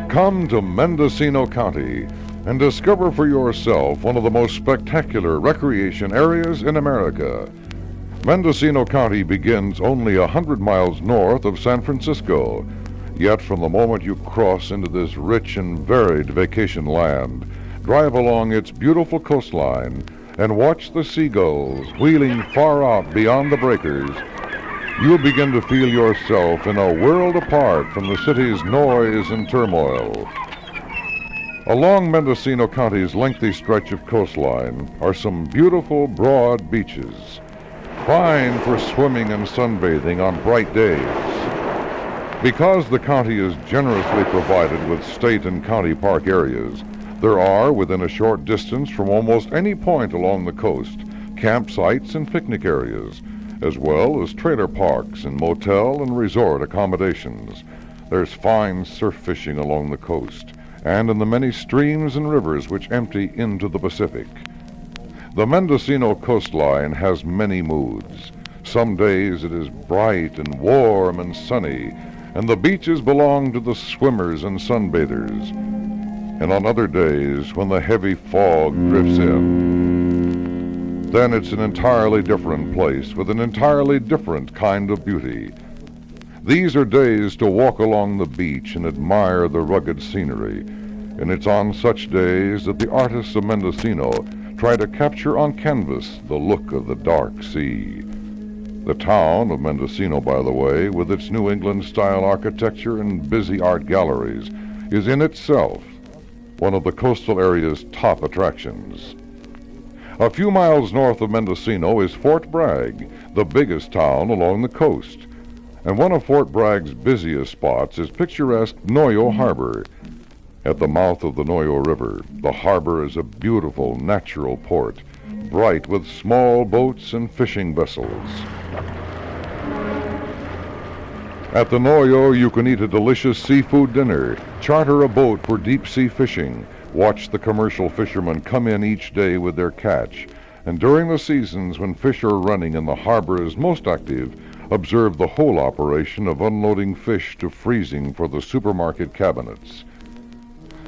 Come to Mendocino County and discover for yourself one of the most spectacular recreation areas in America. Mendocino County begins only 100 miles north of San Francisco. Yet from the moment you cross into this rich and varied vacation land, drive along its beautiful coastline and watch the seagulls wheeling far out beyond the breakers, you'll begin to feel yourself in a world apart from the city's noise and turmoil. Along Mendocino County's lengthy stretch of coastline are some beautiful broad beaches, fine for swimming and sunbathing on bright days. Because the county is generously provided with state and county park areas, there are, within a short distance from almost any point along the coast, campsites and picnic areas, as well as trailer parks and motel and resort accommodations. There's fine surf fishing along the coast and in the many streams and rivers which empty into the Pacific. The Mendocino coastline has many moods. Some days it is bright and warm and sunny, and the beaches belong to the swimmers and sunbathers. And on other days, when the heavy fog drifts in, then it's an entirely different place with an entirely different kind of beauty. These are days to walk along the beach and admire the rugged scenery, and it's on such days that the artists of Mendocino try to capture on canvas the look of the dark sea. The town of Mendocino, by the way, with its New England-style architecture and busy art galleries, is in itself one of the coastal area's top attractions. A few miles north of Mendocino is Fort Bragg, the biggest town along the coast. And one of Fort Bragg's busiest spots is picturesque Noyo Harbor. At the mouth of the Noyo River, the harbor is a beautiful natural port, bright with small boats and fishing vessels. At the Noyo, you can eat a delicious seafood dinner, charter a boat for deep-sea fishing, watch the commercial fishermen come in each day with their catch, and during the seasons when fish are running and the harbor is most active, observe the whole operation of unloading fish to freezing for the supermarket cabinets.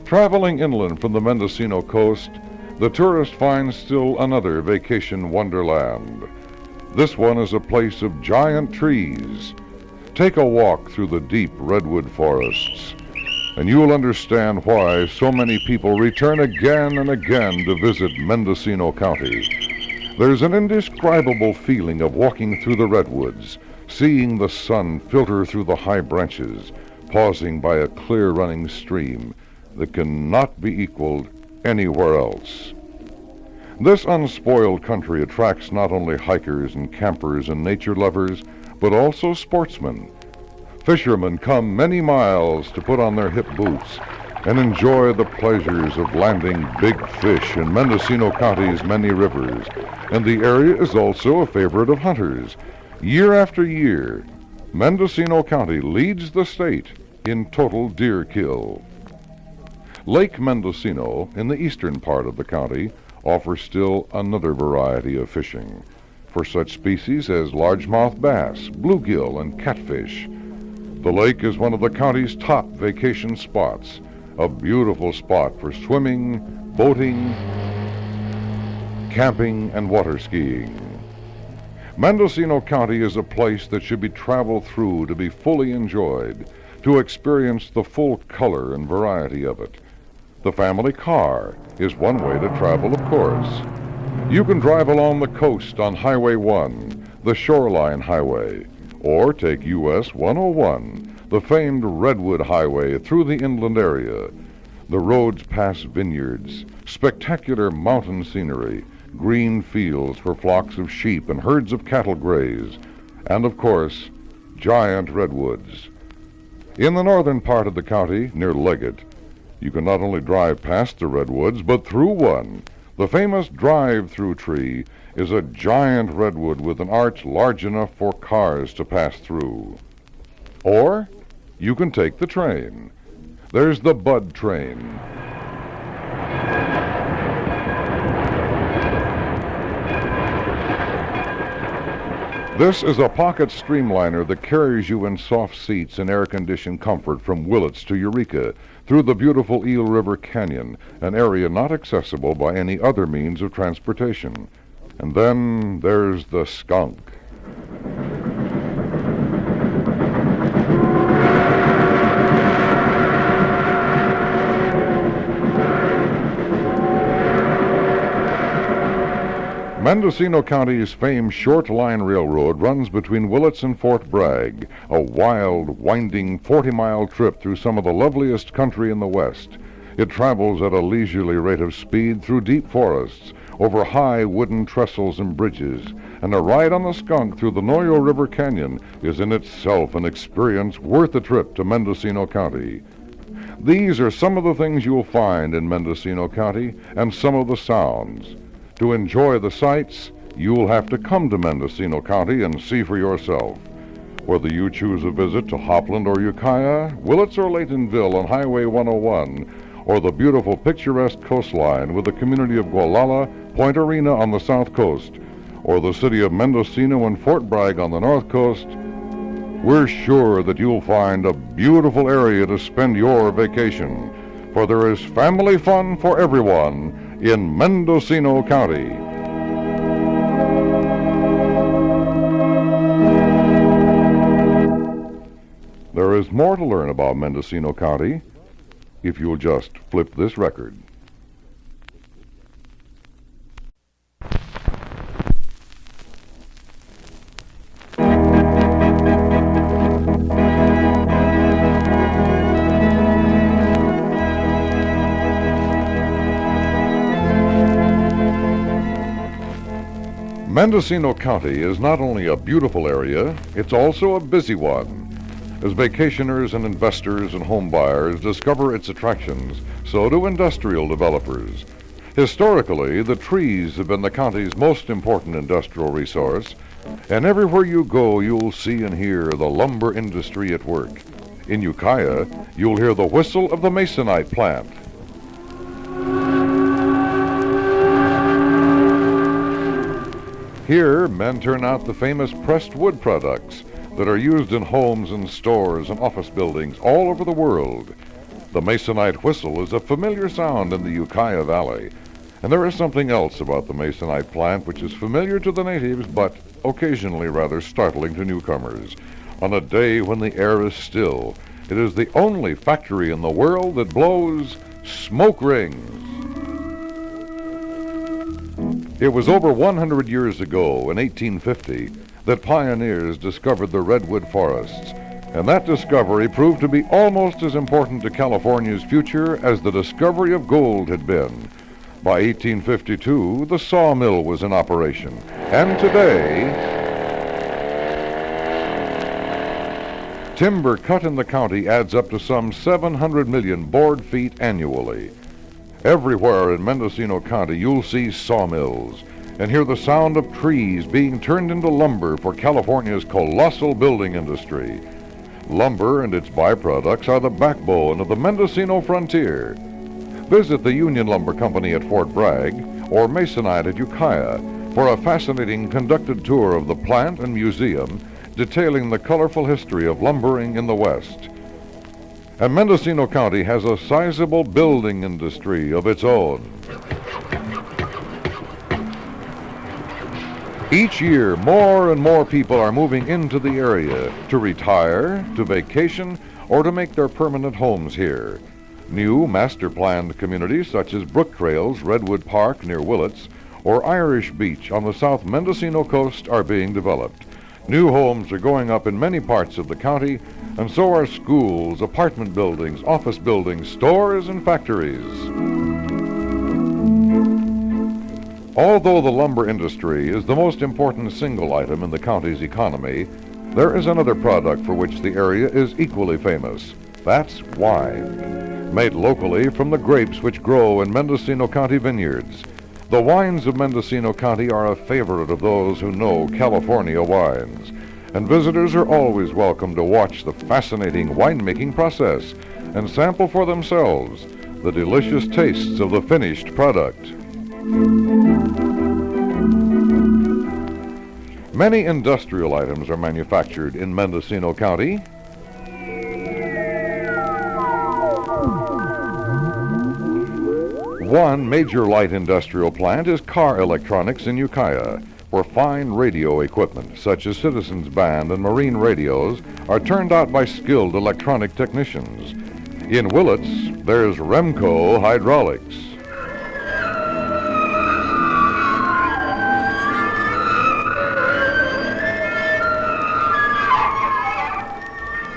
Traveling inland from the Mendocino coast, the tourist finds still another vacation wonderland. This one is a place of giant trees. Take a walk through the deep redwood forests, and you'll understand why so many people return again and again to visit Mendocino County. There's an indescribable feeling of walking through the redwoods, seeing the sun filter through the high branches, pausing by a clear running stream that cannot be equaled anywhere else. This unspoiled country attracts not only hikers and campers and nature lovers, but also sportsmen. Fishermen come many miles to put on their hip boots and enjoy the pleasures of landing big fish in Mendocino County's many rivers, and the area is also a favorite of hunters. Year after year, Mendocino County leads the state in total deer kill. Lake Mendocino, in the eastern part of the county, offers still another variety of fishing for such species as largemouth bass, bluegill, and catfish. The lake is one of the county's top vacation spots, a beautiful spot for swimming, boating, camping, and water skiing. Mendocino County is a place that should be traveled through to be fully enjoyed, to experience the full color and variety of it. The family car is one way to travel, of course. You can drive along the coast on Highway 1, the Shoreline Highway, or take US 101, the famed Redwood Highway through the inland area. The roads pass vineyards, spectacular mountain scenery, green fields where flocks of sheep and herds of cattle graze, and of course, giant redwoods. In the northern part of the county, near Leggett, you can not only drive past the redwoods, but through one. The famous drive-through tree is a giant redwood with an arch large enough for cars to pass through. Or you can take the train. There's the Bud train. This is a pocket streamliner that carries you in soft seats and air-conditioned comfort from Willits to Eureka, through the beautiful Eel River Canyon, an area not accessible by any other means of transportation. And then there's the skunk. Mendocino County's famed Short Line Railroad runs between Willits and Fort Bragg, a wild, winding 40-mile trip through some of the loveliest country in the West. It travels at a leisurely rate of speed through deep forests, over high wooden trestles and bridges, and a ride on the skunk through the Noyo River Canyon is in itself an experience worth a trip to Mendocino County. These are some of the things you'll find in Mendocino County and some of the sounds. To enjoy the sights, you'll have to come to Mendocino County and see for yourself. Whether you choose a visit to Hopland or Ukiah, Willits or Laytonville on Highway 101, or the beautiful picturesque coastline with the community of Gualala, Point Arena on the south coast, or the city of Mendocino and Fort Bragg on the north coast, we're sure that you'll find a beautiful area to spend your vacation, for there is family fun for everyone in Mendocino County. There is more to learn about Mendocino County if you'll just flip this record. Mendocino County is not only a beautiful area, it's also a busy one. As vacationers and investors and home buyers discover its attractions, so do industrial developers. Historically, the trees have been the county's most important industrial resource, and everywhere you go, you'll see and hear the lumber industry at work. In Ukiah, you'll hear the whistle of the masonite plant. Here, men turn out the famous pressed wood products that are used in homes and stores and office buildings all over the world. The masonite whistle is a familiar sound in the Ukiah Valley, and there is something else about the masonite plant which is familiar to the natives but occasionally rather startling to newcomers. On a day when the air is still, it is the only factory in the world that blows smoke rings. It was over 100 years ago, in 1850, that pioneers discovered the redwood forests, and that discovery proved to be almost as important to California's future as the discovery of gold had been. By 1852, the sawmill was in operation, and today, timber cut in the county adds up to some 700 million board feet annually. Everywhere in Mendocino County, you'll see sawmills and hear the sound of trees being turned into lumber for California's colossal building industry. Lumber and its byproducts are the backbone of the Mendocino frontier. Visit the Union Lumber Company at Fort Bragg or Masonite at Ukiah for a fascinating conducted tour of the plant and museum detailing the colorful history of lumbering in the West. And Mendocino County has a sizable building industry of its own. Each year, more and more people are moving into the area to retire, to vacation, or to make their permanent homes here. New master-planned communities such as Brook Trails, Redwood Park near Willits, or Irish Beach on the South Mendocino coast are being developed. New homes are going up in many parts of the county, and so are schools, apartment buildings, office buildings, stores, and factories. Although the lumber industry is the most important single item in the county's economy, there is another product for which the area is equally famous. That's wine, made locally from the grapes which grow in Mendocino County vineyards. The wines of Mendocino County are a favorite of those who know California wines, and visitors are always welcome to watch the fascinating winemaking process and sample for themselves the delicious tastes of the finished product. Many industrial items are manufactured in Mendocino County. One major light industrial plant is car electronics in Ukiah, where fine radio equipment, such as Citizens Band and marine radios, are turned out by skilled electronic technicians. In Willits, there's Remco Hydraulics.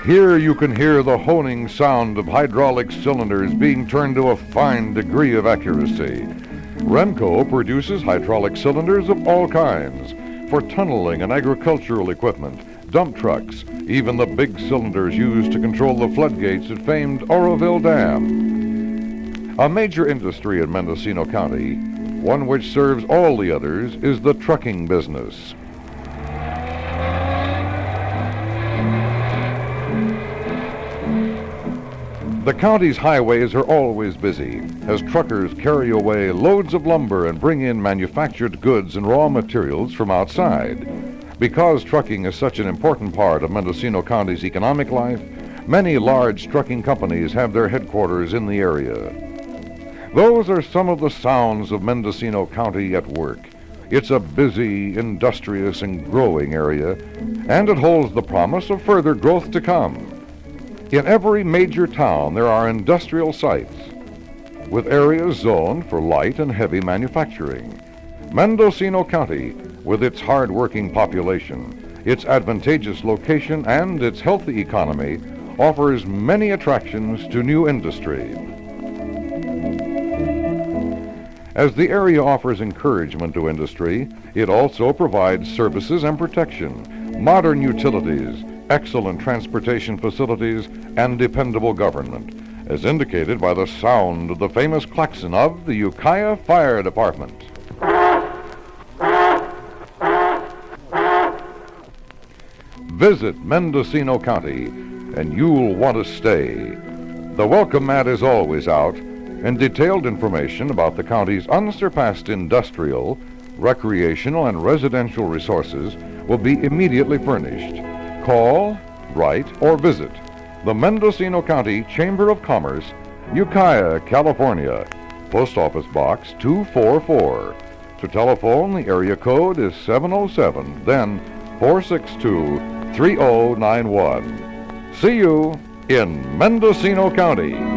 Here you can hear the honing sound of hydraulic cylinders being turned to a fine degree of accuracy. Remco produces hydraulic cylinders of all kinds for tunneling and agricultural equipment, dump trucks, even the big cylinders used to control the floodgates at famed Oroville Dam. A major industry in Mendocino County, one which serves all the others, is the trucking business. The county's highways are always busy as truckers carry away loads of lumber and bring in manufactured goods and raw materials from outside. Because trucking is such an important part of Mendocino County's economic life, many large trucking companies have their headquarters in the area. Those are some of the sounds of Mendocino County at work. It's a busy, industrious, and growing area, and it holds the promise of further growth to come. In every major town, there are industrial sites, with areas zoned for light and heavy manufacturing. Mendocino County, with its hard-working population, its advantageous location, and its healthy economy, offers many attractions to new industry. As the area offers encouragement to industry, it also provides services and protection, modern utilities, excellent transportation facilities, and dependable government, as indicated by the sound of the famous klaxon of the Ukiah Fire Department. Visit Mendocino County, and you'll want to stay. The welcome mat is always out, and detailed information about the county's unsurpassed industrial, recreational, and residential resources will be immediately furnished. Call, write, or visit the Mendocino County Chamber of Commerce, Ukiah, California, Post Office Box 244. To telephone, the area code is 707, then 462-3091. See you in Mendocino County.